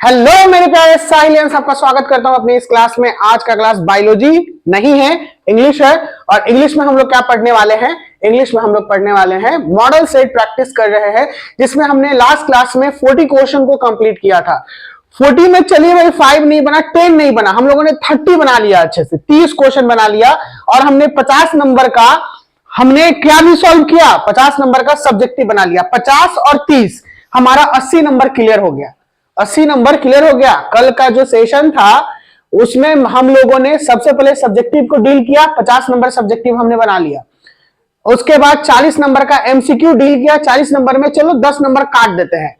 Hello मेरे प्यारे silence, आपका स्वागत करता हूं अपनी इस क्लास में। आज का क्लास बायोलॉजी नहीं है, इंग्लिश है। और इंग्लिश में हम लोग क्या पढ़ने वाले हैं? इंग्लिश में हम लोग पढ़ने वाले हैं मॉडल सेट प्रैक्टिस कर रहे हैं, जिसमें हमने लास्ट क्लास में 40 क्वेश्चन को कंप्लीट किया था। 40 में चलिए भाई 5 नहीं बना, 10 नहीं बना, हम लोगों ने 30 बना लिया, अच्छे से 30 क्वेश्चन बना लिया। और हमने 50 नंबर का हमने क्या भी सॉल्व किया, 50 नंबर का सब्जेक्टिव बना लिया। 50 और 30 हमारा 80 नंबर क्लियर हो गया। 80 नंबर क्लियर हो गया। कल का जो सेशन था उसमें हम लोगों ने सबसे पहले सब्जेक्टिव को डील किया, 50 नंबर सब्जेक्टिव हमने बना लिया। उसके बाद 40 नंबर का एमसीक्यू डील किया। 40 नंबर में चलो 10 नंबर काट देते हैं,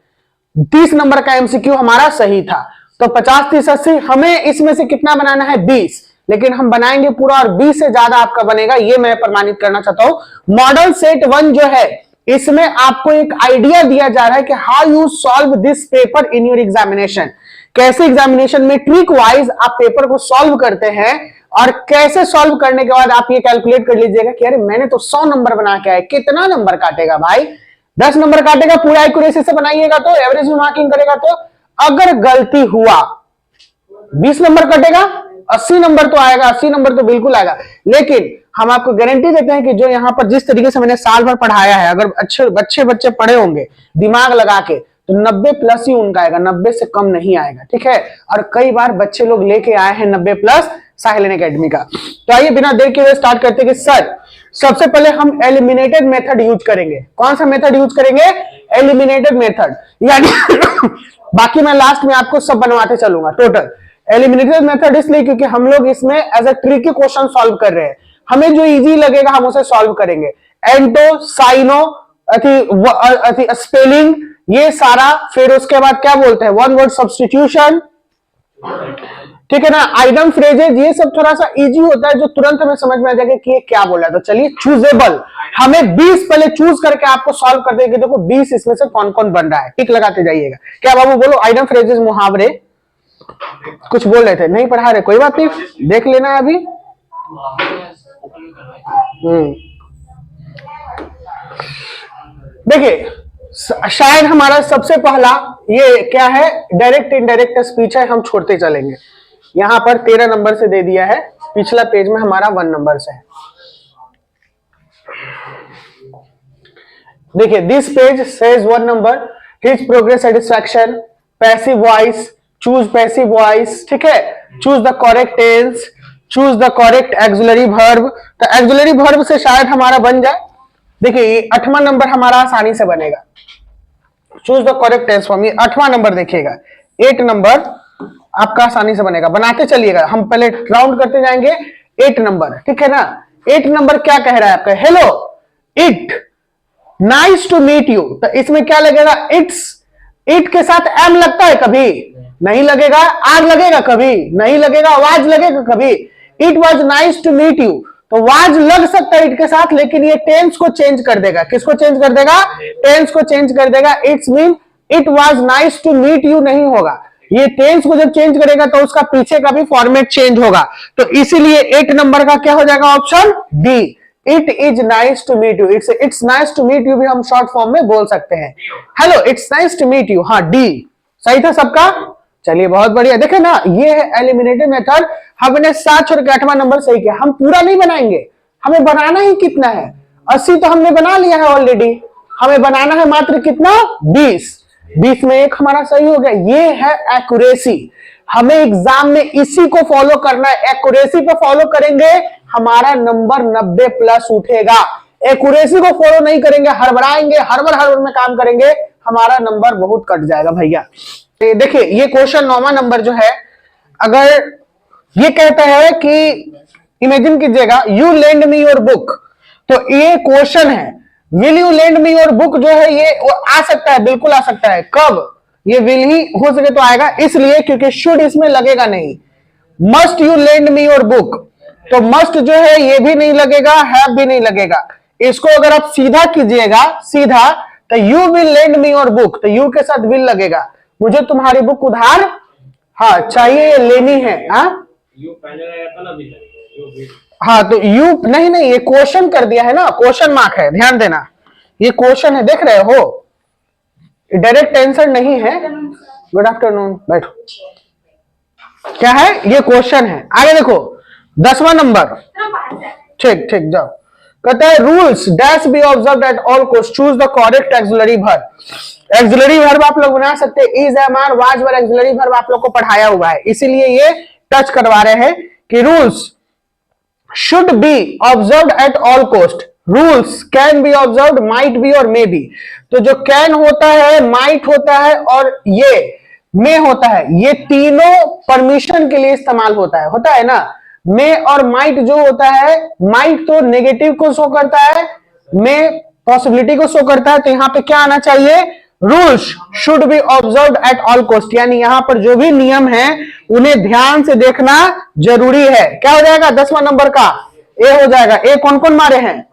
30 नंबर का एमसीक्यू हमारा सही था। तो 50 30 80, हमें इसमें से कितना बनाना है? 20। लेकिन हम बनाएंगे पूरा, और 20 से ज्यादा आपका बनेगा, ये मैं प्रमाणित करना चाहता हूं। मॉडल सेट 1 जो है, इसमें आपको एक आइडिया दिया जा रहा है कि how you solve this paper in your examination. कैसे एग्जामिनेशन में ट्रिक वाइज आप पेपर को सॉल्व करते हैं, और कैसे सॉल्व करने के बाद आप ये कैलकुलेट कर लीजिएगा कि अरे मैंने तो 100 नंबर बना के आया, कितना नंबर काटेगा भाई? 10 नंबर काटेगा। पूरा एक्यूरेसी से बनाइएगा तो, एवरेज में मार्किंग करेगा तो अगर गलती हुआ 20 नंबर कटेगा, 80 नंबर तो आएगा, 80 नंबर तो बिल्कुल आएगा। लेकिन हम आपको गारंटी देते हैं कि जो यहाँ पर जिस तरीके से मैंने साल भर पढ़ाया है, अगर अच्छे बच्चे पढ़े होंगे दिमाग लगा के, तो 90 प्लस ही उनका आएगा, 90 से कम नहीं आएगा। ठीक है। और कई बार बच्चे लोग लेके आए हैं 90 प्लस साहिल एकेडमी का। तो आइए बिना देर के हुए स्टार्ट करते हैं कि सर सबसे पहले हम एलिमिनेटेड मेथड यूज करेंगे। कौन सा मेथड यूज करेंगे? Eliminated method. यानी बाकी मैं लास्ट में आपको सब बनवाते चलूंगा टोटल। एलिमिनेटेड मेथड इसलिए क्योंकि हम लोग इसमें as a tricky question solve कर रहे हैं। हमें जो इजी लगेगा हम उसे सॉल्व करेंगे। एंटो, साइनो, स्पेलिंग, ये सारा। फिर उसके बाद क्या बोलते हैं, वन वर्ड सब्स्टिट्यूशन, ठीक है ना, आइटम फ्रेजेज, ये सब थोड़ा सा इजी होता है, जो तुरंत हमें समझ में आ जाएगा कि ये क्या बोला है। तो चलिए चूजेबल, हमें 20 पहले चूज करके आपको सॉल्व कर देंगे। देखो 20 इसमें से कौन कौन बन रहा है, टिक लगाते जाइएगा। क्या बाबू बोलो? आइटम फ्रेजेज, मुहावरे, कुछ बोल रहे थे, नहीं पढ़ा रहे, कोई बात नहीं, देख लेना अभी। देखिए शायद हमारा सबसे पहला ये क्या है, डायरेक्ट इनडायरेक्ट स्पीच है, हम छोड़ते चलेंगे। यहां पर 13 नंबर से दे दिया है, पिछला पेज में हमारा 1 नंबर से है। देखिए this page says 1 number, his progress satisfaction, passive voice, choose passive voice, ठीक है, choose the correct tense, choose the correct auxiliary verb. तो एक्सिलरी वर्ब से शायद हमारा बन जाए। देखिए ये 8वां नंबर हमारा आसानी से बनेगा, choose the correct tense form. ये 8वां नंबर देखिएगा, 8 नंबर आपका आसानी से बनेगा, बनाते चलिएगा। हम पहले राउंड करते जाएंगे। 8 नंबर, ठीक है ना। 8 नंबर क्या कह रहा है आपका? Hello it, nice to meet you. तो इसमें क्या लगेगा? इट्स, इट के साथ एम लगता है कभी? नहीं लगेगा। आर लगेगा कभी? नहीं लगेगा। वाज लगेगा कभी? It was nice to meet you. तो वाज लग सकता है इट के साथ, लेकिन ये टेंस को चेंज कर देगा। किसको चेंज कर देगा? टेंस को चेंज कर देगा। It's mean it was nice to meet you नहीं होगा। ये टेंस को जब चेंज करेगा तो उसका पीछे का भी फॉर्मेट चेंज होगा। तो इसीलिए 8 नंबर का क्या हो जाएगा? Option d, it is nice to meet you. It's nice to meet you भी हम शॉर्ट फॉर्म में बोल सकते हैं। Hello it's nice to meet you. हाँ डी सही था सबका। चलिए बहुत बढ़िया। देखे ना, ये है एलिमिनेटेड मेथड। हमने 7 छोड़ के 8वां नंबर सही किया। हम पूरा नहीं बनाएंगे, हमें बनाना ही कितना है? 80 तो हमने बना लिया है ऑलरेडी, हमें बनाना है मात्र कितना? 20। 20 में 1 हमारा सही हो गया। ये है एक्यूरेसी। हमें एग्जाम में इसी को फॉलो करना है। एक्यूरेसी पे फॉलो करेंगे, हमारा नंबर 90 प्लस उठेगा। एक्यूरेसी को फॉलो नहीं करेंगे, हड़बड़ाएंगे, हड़बड़ में काम करेंगे, हमारा नंबर बहुत कट जाएगा भैया। देखिए ये क्वेश्चन 9वां नंबर जो है, अगर ये कहता है कि इमेजिन कीजिएगा, you lend me your book. तो ये क्वेश्चन है, will you lend me your book जो है, ये आ सकता है, बिल्कुल आ सकता है। कब? ये विल ही हो सके तो आएगा, इसलिए क्योंकि शुड इसमें लगेगा नहीं। Must you lend me your book, तो मस्ट जो है ये भी नहीं लगेगा, हैव भी नहीं लगेगा। इसको अगर आप सीधा कीजिएगा, सीधा, तो you will lend me your book, तो यू के साथ विल लगेगा। मुझे तुम्हारी बुक उधार हाँ चाहिए, लेनी है। हाँ हाँ, तो यू नहीं, ये क्वेश्चन कर दिया है ना, क्वेश्चन मार्क है, ध्यान देना, ये क्वेश्चन है, देख रहे हो, डायरेक्ट आंसर नहीं है। गुड आफ्टरनून, बैठो। क्या है ये क्वेश्चन है, आगे देखो 10वां नंबर। ठीक ठीक, जाओ। कहता है rules dash be observe at all cost, choose the correct auxiliary verb. Auxiliary verb आप लोग बना सकते हैं, is, am, are, was, were. Auxiliary verb आप लोग को पढ़ाया हुआ है, इसीलिए ये टच करवा रहे हैं कि rules should be observed at all cost। rules can be observed, might be और may be। तो जो can होता है, might होता है और ये may होता है, ये तीनों परमिशन के लिए इस्तेमाल होता है ना। may और might जो होता है, might तो नेगेटिव को शो करता है, may पॉसिबिलिटी को शो करता है। तो यहां पे क्या आना चाहिए, rules should be observe at all cost, यानी यहां पर जो भी नियम है उन्हें ध्यान से देखना जरूरी है। क्या हो जाएगा 10वां नंबर का, ए हो जाएगा। ए कौन कौन मारे हैं,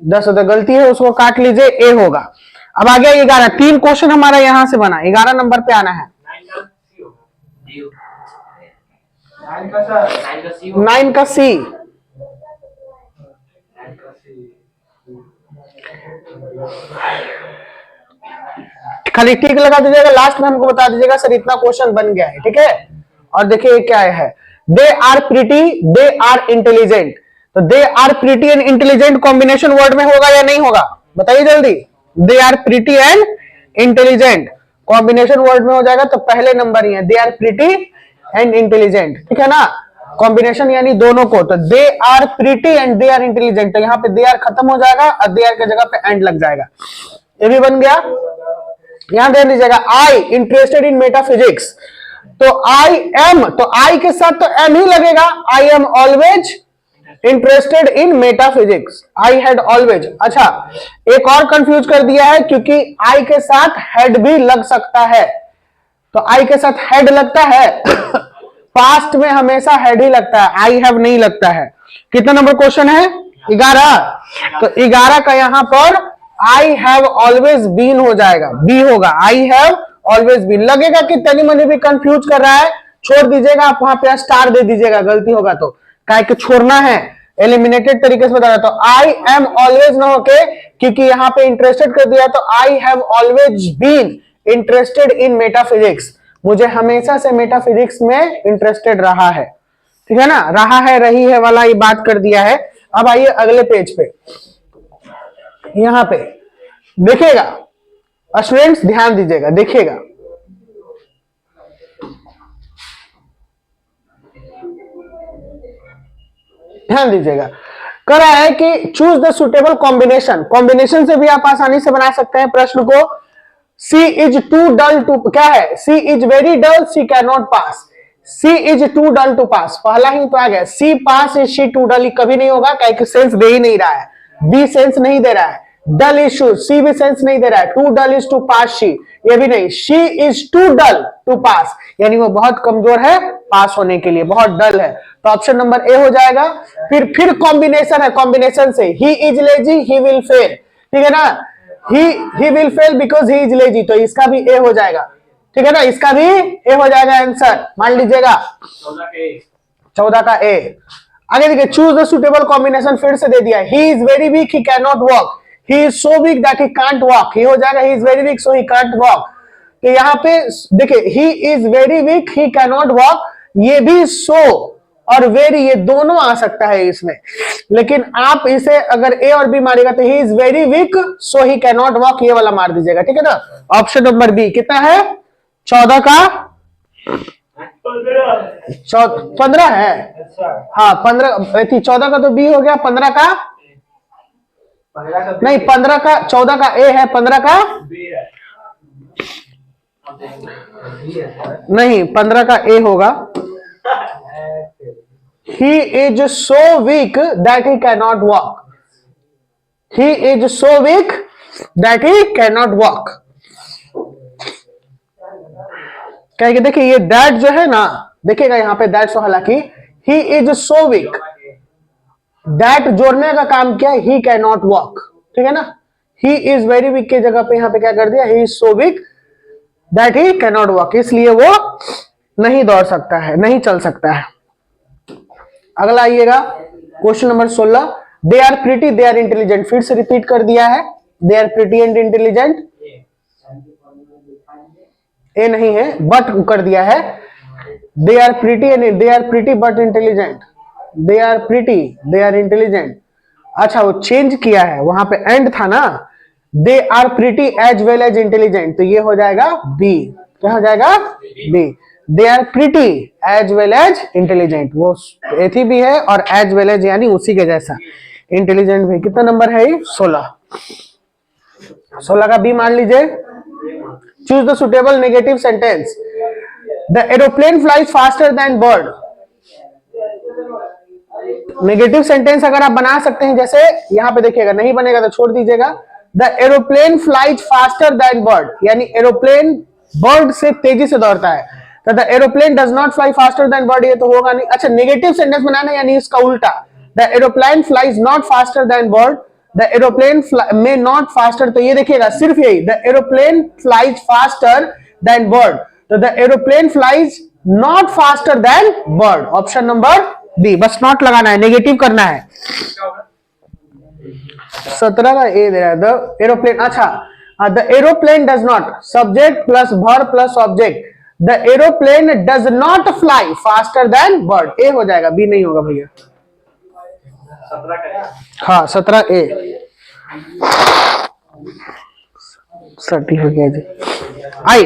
10 तो गलती है, उसको काट लीजिए, ए होगा। अब आ गया 11, 3 क्वेश्चन हमारा यहां से बना, 11 नंबर पे आना है। 9 का सी, खाली टिक लगा दीजिएगा, लास्ट में हमको बता दीजिएगा सर इतना क्वेश्चन बन गया है, ठीक है। और देखिए क्या है, they are pretty, they are intelligent. तो they are pretty and intelligent combination word में होगा या नहीं होगा, बताइए जल्दी। They are pretty and intelligent combination word में हो जाएगा, तो पहले नंबर ही है, they are pretty and intelligent, ठीक है ना। कॉम्बिनेशन यानी दोनों को, तो they are pretty and they are intelligent, तो यहाँ पे दे आर खत्म हो जाएगा और दे आर की जगह पे एंड लग जाएगा, ये भी बन गया। यहां दे लीजिएगा आई इंटरेस्टेड इन मेटाफिजिक्स, तो आई एम, तो आई के साथ तो एम ही लगेगा, I am always interested in metaphysics, I had always. अच्छा एक और कंफ्यूज कर दिया है, क्योंकि आई के साथ हेड भी लग सकता है, तो आई के साथ हेड लगता है पास्ट में हमेशा हेड ही लगता है, आई हैव नहीं लगता है। कितना नंबर क्वेश्चन है, 11। तो 11 का यहां पर आई हैव ऑलवेज बीन हो जाएगा, बी होगा, आई हैव ऑलवेज बीन। लगेगा कि तनी मनी भी कंफ्यूज कर रहा है, छोड़ दीजिएगा, आप वहां पे स्टार दे दीजिएगा, गलती होगा तो, काहे कि छोड़ना है, एलिमिनेटेड तरीके से बता रहा। तो आई एम ऑलवेज ना होके, क्योंकि यहां पे इंटरेस्टेड कर दिया, तो I have always been interested in metaphysics, मुझे हमेशा से मेटाफिजिक्स में इंटरेस्टेड रहा है, ठीक है ना। रहा है, रही है वाला ये बात कर दिया है। अब आइए अगले पेज पे, यहां पे देखिएगा स्टूडेंट्स, ध्यान दीजिएगा, देखिएगा ध्यान दीजिएगा। कह रहा है कि choose the suitable combination, combination से भी आप आसानी से बना सकते हैं प्रश्न को। She is too dull to, क्या है, she is very dull, she can not pass, she is too dull to pass, पहला ही तो आ गया। She pass is she too dull, कभी नहीं होगा, क्या सेंस दे ही नहीं रहा है, बी सेंस नहीं दे रहा है। डल इज शू, सी भी सेंस नहीं दे रहा है। Too dull is to pass she, ये भी नहीं। She is too dull to pass, यानी वो बहुत कमजोर है पास होने के लिए, बहुत डल है, तो ऑप्शन नंबर ए हो जाएगा। फिर कॉम्बिनेशन है, कॉम्बिनेशन से he is lazy, he will fail, ठीक है ना। He will fail because he is lazy, तो इसका भी ए हो जाएगा, ठीक है ना, इसका भी ए हो जाएगा आंसर, मान लीजिएगा 14 का ए। आगे देखिए, चूज द सुटेबल कॉम्बिनेशन, फिर से दे दिया, he is very weak, he can not walk, he is so weak that he can't walk, he हो जाएगा he is very weak so he can't walk। तो यहाँ पे देखिए, he is very weak, he cannot walk, ये भी so और very ये दोनों आ सकता है इसमें, लेकिन आप इसे अगर ए और बी मारेगा तो he is very weak so he cannot walk, ये वाला मार दीजिएगा, ठीक है ना। ऑप्शन नंबर बी कितना है, 14 का 15 है, हाँ 15, 14 का तो बी हो गया, 15 का नहीं, 15 का, 14 का ए है, 15 का नहीं, 15 का ए होगा। He is so weak that he cannot walk, he is so weak that he cannot walk। कहेंगे देखिए ये दैट जो है ना, देखिएगा यहाँ पे दैट, हालांकि he is so weak, that जोड़ने का काम किया, ही कैन नॉट वॉक, ठीक है ना। ही इज वेरी वीक की जगह पे यहाँ पे क्या कर दिया, he is so weak that he can not walk, इसलिए वो नहीं दौड़ सकता है, नहीं चल सकता है। अगला आइएगा question number 16, they are pretty, they are intelligent, फिर से रिपीट कर दिया है, they are pretty and intelligent. ए नहीं है, बट कर दिया है। They are pretty and they are pretty but intelligent, they are pretty they are intelligent. अच्छा वो चेंज किया है, वहां पे एंड था ना, they are pretty as well as intelligent, तो ये हो जाएगा बी। क्या हो जाएगा? B. They are pretty as well as intelligent, वो एथी भी है और एज वेल एज यानी उसी के जैसा इंटेलिजेंट भी। कितना नंबर है ये? 16। 16 का बी मान लीजिए। Choose the suitable negative sentence. The aeroplane flies faster than bird. Negative sentence अगर आप बना सकते हैं, जैसे यहां पे देखिएगा, नहीं बनेगा तो छोड़ दीजिएगा। The aeroplane flies faster than bird, यानी एरोप्लेन बर्ड से तेजी से दौड़ता है, तो the aeroplane does not fly faster than bird, ये तो होगा नहीं। अच्छा नेगेटिव सेंटेंस बनाना यानी इसका उल्टा, the aeroplane flies not faster than bird, the aeroplane में नॉट फास्टर, तो ये देखिएगा सिर्फ यही, the aeroplane flies faster than bird, तो the aeroplane flies not faster than bird, option number B. बस नॉट लगाना है, नेगेटिव करना है। 17 का ए दे रहा है, द एरोप्लेन। अच्छा the aeroplane does not, subject plus verb plus object, the aeroplane does not fly faster than bird, A हो जाएगा, बी नहीं होगा भैया। हाँ 17 ए। 30 हो गया जी। आई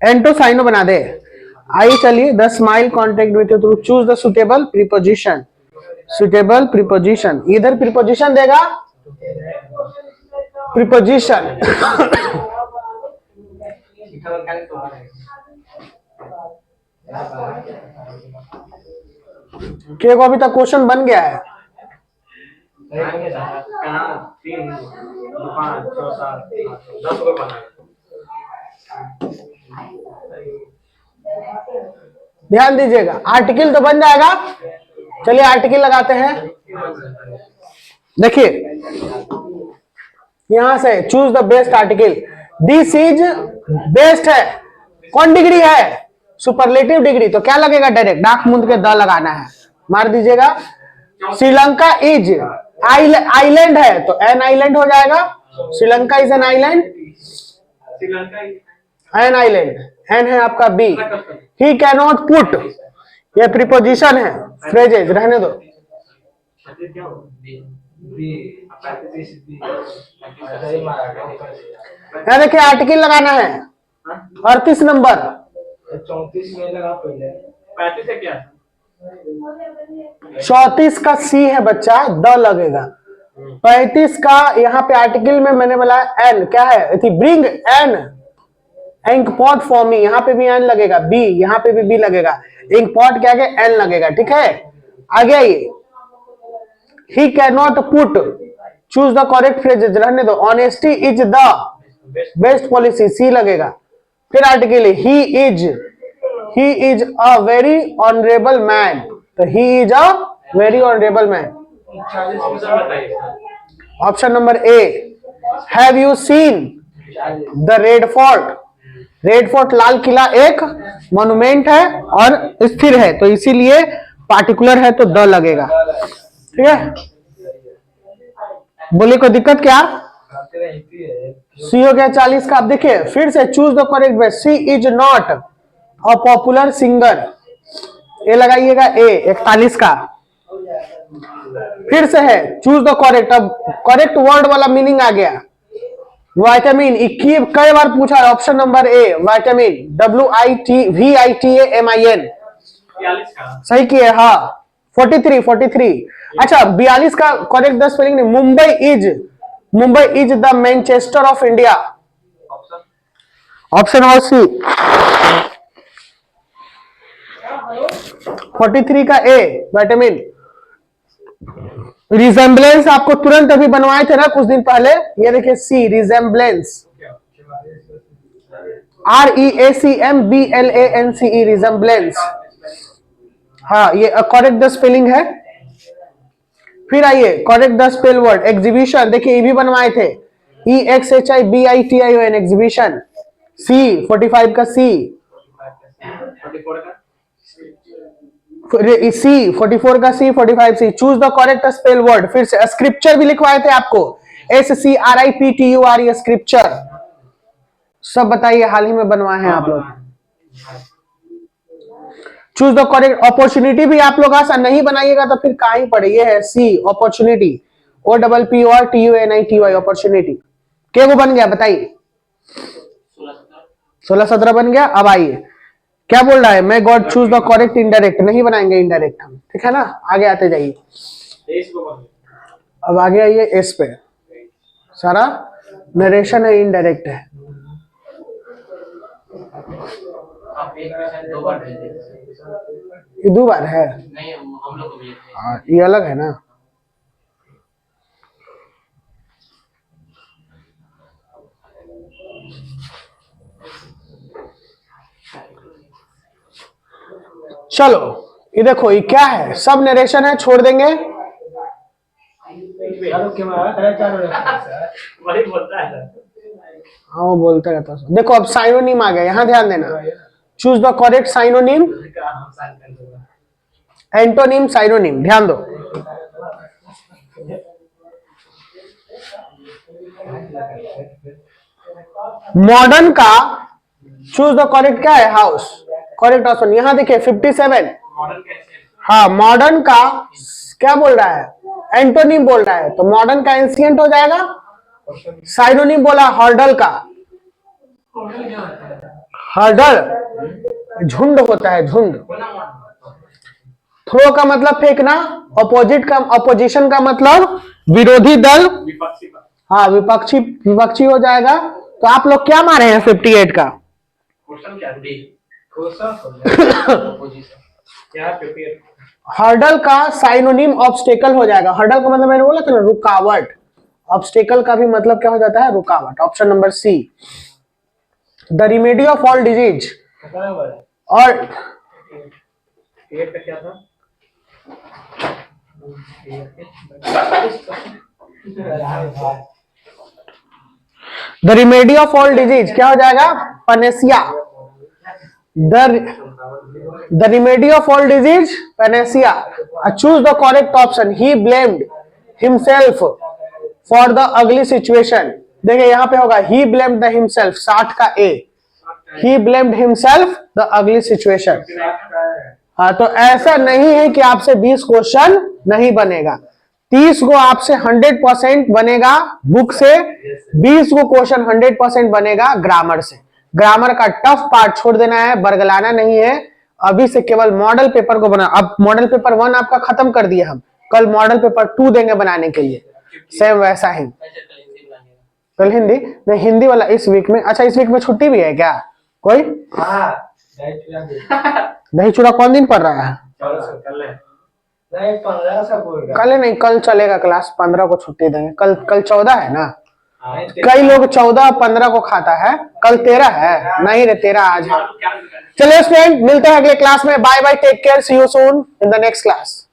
एंटो साइनो बना दे। आई चलिए, the smile contact with through, choose the suitable preposition. Suitable preposition, इधर प्रीपोजिशन देगा, प्रीपोजिशन के को अभी तक क्वेश्चन बन गया है। ध्यान दीजिएगा, आर्टिकल तो बन जाएगा। चलिए आर्टिकल लगाते हैं। देखिए यहां से choose the best article. This is best है, कौन डिग्री है? सुपरलेटिव डिग्री, तो क्या लगेगा? डायरेक्ट डाक मुंद के द लगाना है, मार दीजिएगा। श्रीलंका इज आइलैंड है, तो एन आइलैंड हो जाएगा। Sri Lanka is an island, an island, N है आपका B. He can not put, ये प्रीपोजिशन है, फ्रेजेज रहने दो। यहाँ देखिए आर्टिकल लगाना है 38 नंबर। 34 में लगा पहले, 35 है क्या? 34 का सी है बच्चा, द लगेगा। 35 का यहाँ पे आर्टिकल में मैंने बोला एन, क्या है? Bring an ink pot for me, यहाँ पे भी एन लगेगा। बी, यहाँ पे भी बी लगेगा। इंक पॉट क्या है? एन लगेगा, ठीक है। आगे आइए, he can not put, choose the correct phrases, रहने दो। Honesty is the best policy, C लगेगा। फिर article he is a very honourable man, तो he is a very honourable man, option number A. Have you seen the Red Fort, Red Fort Lal Qila एक monument है और स्थिर है, तो इसीलिए पार्टिकुलर है तो द लगेगा, ठीक है। बोले कोई दिक्कत क्या? सी हो गया 40 का। आप देखिए फिर से, choose the correct best. She is not a popular singer, A लगाइएगा, ए 41 का। फिर से है, चूज द करेक्ट, अब करेक्ट वर्ड वाला मीनिंग आ गया। विटामिन, कई बार पूछा है, option number A vitamin, WITVITAMIN, सही किए। हाँ 43। अच्छा 42 का करेक्ट 10 स्पेलिंग नहीं। Mumbai is the Manchester of India, option और सी। 43 का ए विटामिन। रिजेम्बलेंस आपको तुरंत अभी बनवाए थे ना कुछ दिन पहले, ये देखिए सी, रिजेम्बलेंस, REACMBLANCE, रिजेम्बलेंस। हाँ ये करेक्ट द स्पेलिंग है। फिर आइए correct the spell word. Exhibition, देखिए ये भी बनवाए थे, EXHIBITION, एग्जीबिशन। सी 45 का सी, सी 44 का C, 45 C. Choose the correct spell word. फिर से स्क्रिप्चर भी लिखवाए थे आपको, SCRIPTURE स्क्रिप्चर, सब बताइए, हाल ही में बनवाए हैं आप लोग। चूज द करेक्ट, अपॉर्चुनिटी भी आप लोग आसान नहीं बनाइएगा तो फिर कहां ही पड़े। ये है सी, अपॉर्चुनिटी, OPPORTUNITY, अपॉर्चुनिटी। क्या वो बन गया बताइए? 16-17 बन गया। अब आइए क्या बोल रहा है, मैं God choose the correct indirect, नहीं बनाएंगे इनडायरेक्ट हम, ठीक है ना। आगे आते जाइए, अब आगे आइए एस पे, सारा नरेशन है, इनडायरेक्ट है। ये 2 बार है नहीं, हम लोग को भी ये अलग है ना। चलो ये देखो, ये क्या है, सब नरेशन है, छोड़ देंगे। हाँ वो बोलता रहता है। देखो अब साइनोनिम आ गया, यहां ध्यान देना। Choose the correct synonym, antonym, synonym, ध्यान दो। मॉडर्न का चूज द करेक्ट क्या है, हाउस, करेक्ट ऑप्शन। यहां देखिए 57, हाँ मॉडर्न का क्या बोल रहा है, एंटोनिम बोल रहा है, तो मॉडर्न का एंशिएंट हो जाएगा। साइनोनिम बोला हर्डल का, हर्डल झुंड होता है, झुंड। थ्रो का मतलब फेंकना, अपोजिट का, अपोजिशन का मतलब विरोधी दल, हाँ विपक्षी, विपक्षी हो जाएगा। तो आप लोग क्या मारे हैं 58 का? हर्डल का साइनोनिम ऑब्स्टेकल हो जाएगा। हर्डल का मतलब मैंने बोला था ना, रुकावट। ऑब्स्टेकल का भी मतलब क्या हो जाता है, रुकावट। Option number C. The remedy of all disease, और क्या था? The remedy of all disease क्या हो जाएगा, panacea. The remedy of all disease panacea. Choose the correct option, he blamed himself for the ugly situation. देखिए यहां पे होगा ही ब्लेम्ड द हिमसेल्फ, 60 का ए, he blamed himself the ugly situation. हाँ तो ऐसा नहीं है कि आपसे 20 क्वेश्चन नहीं बनेगा, 30 को आपसे 100% बनेगा बुक से, 20 को क्वेश्चन 100% बनेगा ग्रामर से। ग्रामर का टफ पार्ट छोड़ देना है, बरगलाना नहीं है। अभी से केवल मॉडल पेपर को बना, अब मॉडल पेपर 1 आपका खत्म कर दिया हम, कल मॉडल पेपर 2 देंगे बनाने के लिए, सेम वैसा ही। कल हिंदी नहीं, हिंदी वाला इस वीक में। अच्छा इस वीक में छुट्टी भी है क्या कोई? दही चूड़ा कौन दिन पढ़ रहा है? कल नहीं, कल चलेगा क्लास, 15 को छुट्टी देंगे। कल 14 है ना, कई लोग 14 15 को खाता है, कल 13 है। नहीं रे 13 आज है। चलिए स्टूडेंट मिलते हैं अगले क्लास में, bye bye, take care, see you soon in the next class.